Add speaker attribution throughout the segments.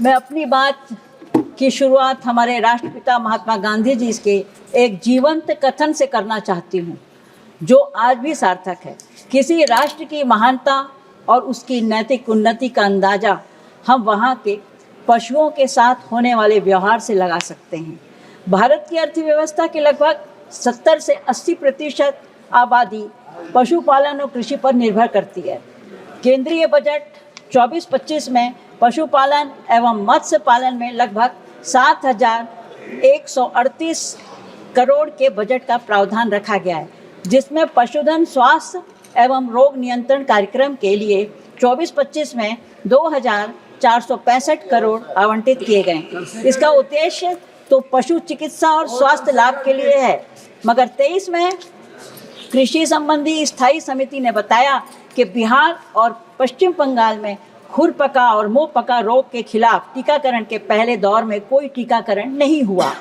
Speaker 1: मैं अपनी बात की शुरुआत हमारे राष्ट्रपिता महात्मा गांधी जी के एक जीवंत कथन से करना चाहती हूँ, जो आज भी सार्थक है। किसी राष्ट्र की महानता और उसकी नैतिक उन्नति का अंदाज़ा हम वहाँ के पशुओं के साथ होने वाले व्यवहार से लगा सकते हैं। भारत की अर्थव्यवस्था के लगभग 70 से 80% आबादी पशुपालन और कृषि पर निर्भर करती है। केंद्रीय बजट 24-25 में पशुपालन एवं मत्स्य पालन में लगभग 7,138 करोड़ के बजट का प्रावधान रखा गया है, जिसमें पशुधन स्वास्थ्य एवं रोग नियंत्रण कार्यक्रम के लिए 24-25 में 2,465 करोड़ आवंटित किए गए। इसका उद्देश्य तो पशु चिकित्सा और स्वास्थ्य लाभ के लिए है, मगर 23 में कृषि संबंधी स्थायी समिति ने बताया कि बिहार और पश्चिम बंगाल में खुरपका और मुंहपका रोग के खिलाफ टीकाकरण के पहले दौर में कोई टीकाकरण नहीं हुआ।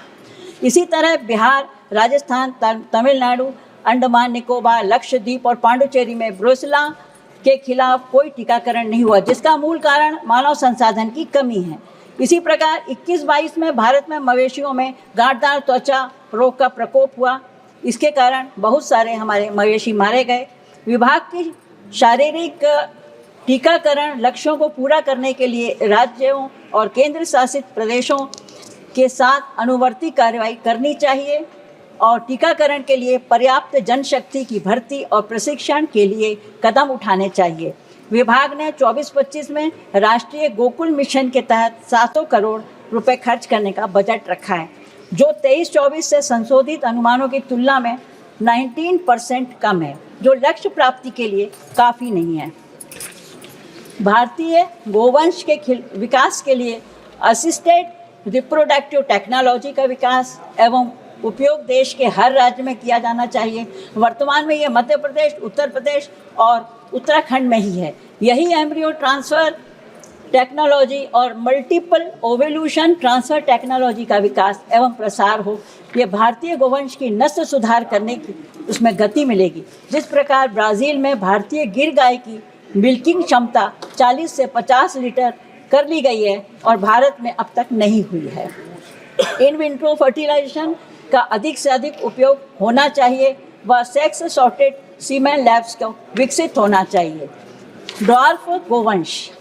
Speaker 1: इसी तरह बिहार, राजस्थान, तमिलनाडु, अंडमान निकोबार, लक्षद्वीप और पांडुचेरी में ब्रुसेला के खिलाफ कोई टीकाकरण नहीं हुआ, जिसका मूल कारण मानव संसाधन की कमी है। इसी प्रकार 21-22 में भारत में मवेशियों में गांठदार त्वचा रोग का प्रकोप हुआ। इसके कारण बहुत सारे हमारे मवेशी मारे गए। विभाग की शारीरिक टीकाकरण लक्ष्यों को पूरा करने के लिए राज्यों और केंद्र शासित प्रदेशों के साथ अनुवर्ती कार्रवाई करनी चाहिए और टीकाकरण के लिए पर्याप्त जनशक्ति की भर्ती और प्रशिक्षण के लिए कदम उठाने चाहिए। विभाग ने 24-25 में राष्ट्रीय गोकुल मिशन के तहत 700 करोड़ रुपए खर्च करने का बजट रखा है, जो 23-24 से संशोधित अनुमानों की तुलना में 19% कम है, जो लक्ष्य प्राप्ति के लिए काफ़ी नहीं है। भारतीय गोवंश के विकास के लिए असिस्टेड रिप्रोडक्टिव टेक्नोलॉजी का विकास एवं उपयोग देश के हर राज्य में किया जाना चाहिए। वर्तमान में ये मध्य प्रदेश, उत्तर प्रदेश और उत्तराखंड में ही है। यही एम्ब्रियो ट्रांसफ़र टेक्नोलॉजी और मल्टीपल ओवल्यूशन ट्रांसफ़र टेक्नोलॉजी का विकास एवं प्रसार हो। ये भारतीय गोवंश की नस्ल सुधार करने की उसमें गति मिलेगी। जिस प्रकार ब्राज़ील में भारतीय गिर गाय की मिल्किंग क्षमता 40 से 50 लीटर कर ली गई है और भारत में अब तक नहीं हुई है। इन विट्रो फर्टिलाइजेशन का अधिक से अधिक उपयोग होना चाहिए व सेक्स सॉर्टेड सीमेन लैब्स को विकसित होना चाहिए। ड्वार्फ गोवंश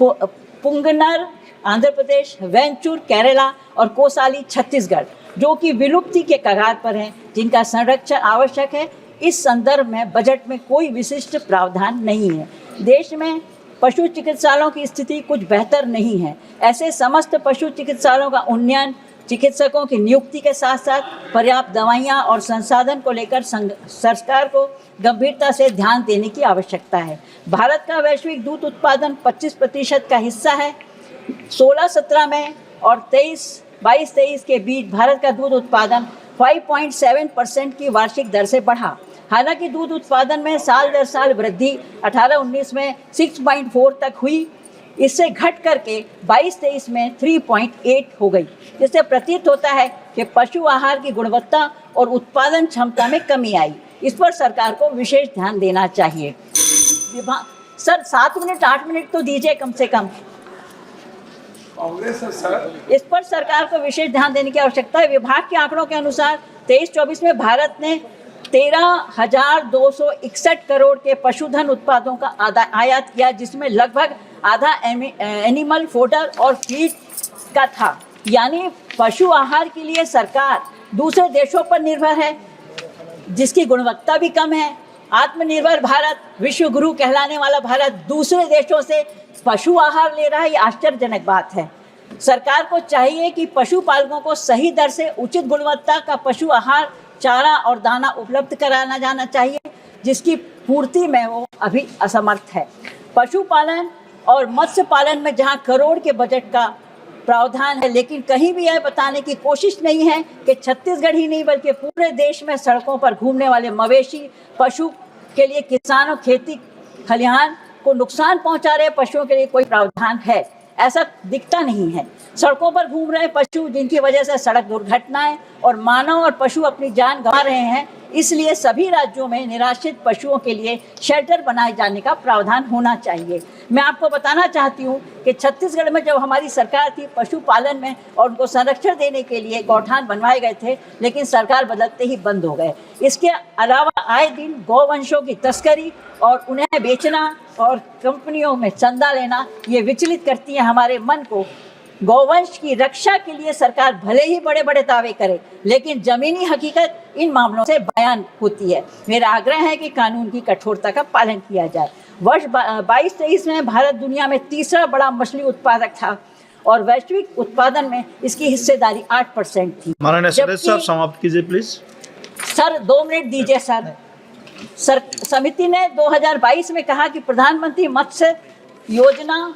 Speaker 1: पुंगनर आंध्र प्रदेश, वेंचूर केरला और कोसाली छत्तीसगढ़, जो कि विलुप्ति के कगार पर हैं, जिनका संरक्षण आवश्यक है। इस संदर्भ में बजट में कोई विशिष्ट प्रावधान नहीं है। देश में पशु चिकित्सालयों की स्थिति कुछ बेहतर नहीं है। ऐसे समस्त पशु चिकित्सालयों का उन्नयन, चिकित्सकों की नियुक्ति के साथ साथ पर्याप्त दवाइयाँ और संसाधन को लेकर सरकार को गंभीरता से ध्यान देने की आवश्यकता है। भारत का वैश्विक दूध उत्पादन 25% का हिस्सा है। 16-17 में और 22-23 के बीच भारत का दूध उत्पादन 5.7% की वार्षिक दर से बढ़ा। हालांकि दूध उत्पादन में साल दर साल वृद्धि 18-19 में 6.4 तक हुई, इससे घट करके 22-23 में 3.8 हो गई, जिससे प्रतीत होता है कि पशु आहार की गुणवत्ता और उत्पादन क्षमता में कमी आई। इस पर सरकार को विशेष ध्यान देना चाहिए। सर 7 मिनट 8 मिनट तो दीजिए कम से कम। इस पर सरकार को विशेष ध्यान देने की आवश्यकता है। विभाग के आंकड़ों के अनुसार 23-24 में भारत ने 13,261 करोड़ के पशुधन उत्पादों का आयात किया, जिसमें लगभग आधा एनिमल फोडर और फीड का था। यानी पशु आहार के लिए सरकार दूसरे देशों पर निर्भर है, जिसकी गुणवत्ता भी कम है। आत्मनिर्भर भारत, विश्व गुरु कहलाने वाला भारत दूसरे देशों से पशु आहार ले रहा है, ये आश्चर्यजनक बात है। सरकार को चाहिए कि पशुपालकों को सही दर से उचित गुणवत्ता का पशु आहार, चारा और दाना उपलब्ध कराना जाना चाहिए, जिसकी पूर्ति में वो अभी असमर्थ है। पशुपालन और मत्स्य पालन में जहां करोड़ के बजट का प्रावधान है, लेकिन कहीं भी यह बताने की कोशिश नहीं है कि छत्तीसगढ़ ही नहीं बल्कि पूरे देश में सड़कों पर घूमने वाले मवेशी पशु के लिए किसानों खेती खलिहान को नुकसान पहुंचा रहे पशुओं के लिए कोई प्रावधान है, ऐसा दिखता नहीं है। सड़कों पर घूम रहे पशु, जिनकी वजह से सड़क दुर्घटनाएं और मानव और पशु अपनी जान गंवा रहे हैं, इसलिए सभी राज्यों में निराश्रित पशुओं के लिए शेल्टर बनाए जाने का प्रावधान होना चाहिए। मैं आपको बताना चाहती हूँ कि छत्तीसगढ़ में जब हमारी सरकार थी, पशुपालन में और उनको संरक्षण देने के लिए गौठान बनवाए गए थे, लेकिन सरकार बदलते ही बंद हो गए। इसके अलावा आए दिन गौवंशों की तस्करी और उन्हें बेचना और कंपनियों में चंदा लेना, ये विचलित करती है हमारे मन को। गौवंश की रक्षा के लिए सरकार भले ही बड़े बड़े दावे करे, लेकिन जमीनी हकीकत इन मामलों से बयान होती है। मेरा आग्रह है कि कानून की कठोरता का पालन किया जाए। वर्ष 22-23 में भारत दुनिया में तीसरा बड़ा मछली उत्पादक था और वैश्विक उत्पादन में इसकी हिस्सेदारी 8% थी।
Speaker 2: माननीय सदस्य साहब समाप्त कीजिए प्लीज।
Speaker 1: सर 2 मिनट दीजिए सर। समिति ने 2022 में कहा कि प्रधानमंत्री मत्स्य योजना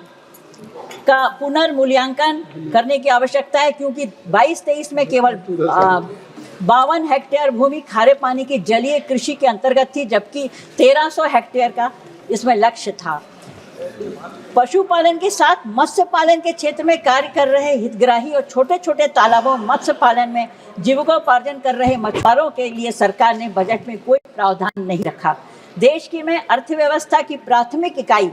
Speaker 1: का पुनर्मूल्यांकन करने की आवश्यकता है, क्योंकि 22-23 में केवल 52 हेक्टेयर भूमि खारे पानी की जलीय कृषि के अंतर्गत थी, जबकि 1300 हेक्टेयर का इसमें लक्ष्य था। पशुपालन के साथ मत्स्य पालन के क्षेत्र में कार्य कर रहे हितग्राही और छोटे छोटे तालाबों मत्स्य पालन में जीविकोपार्जन कर रहे मछुआरों के लिए सरकार ने बजट में कोई प्रावधान नहीं रखा। देश की में अर्थव्यवस्था की प्राथमिक इकाई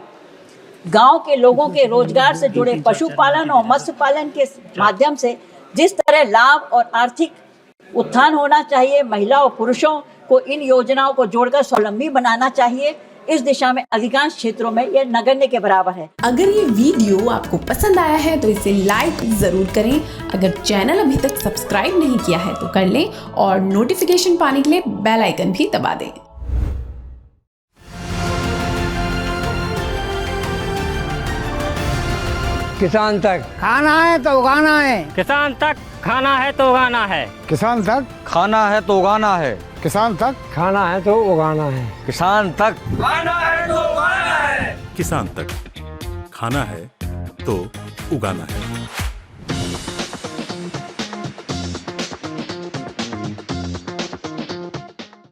Speaker 1: गांव के लोगों के रोजगार से जुड़े पशुपालन और मत्स्य पालन के माध्यम से जिस तरह लाभ और आर्थिक उत्थान होना चाहिए, महिला और पुरुषों को इन योजनाओं को जोड़कर स्वावलंबी बनाना चाहिए। इस दिशा में अधिकांश क्षेत्रों में यह नगण्य के बराबर है।
Speaker 3: अगर ये वीडियो आपको पसंद आया है तो इसे लाइक जरूर करें। अगर चैनल अभी तक सब्सक्राइब नहीं किया है तो कर लें और नोटिफिकेशन पाने के लिए बेल आइकन भी दबा दें।
Speaker 4: किसान तक खाना है तो उगाना है,
Speaker 5: किसान तक खाना है तो उगाना है,
Speaker 4: किसान तक
Speaker 2: खाना है तो उगाना है,
Speaker 4: किसान तक खाना है तो उगाना है,
Speaker 2: किसान तक
Speaker 6: खाना है तो उगाना है,
Speaker 7: किसान तक खाना है तो उगाना है।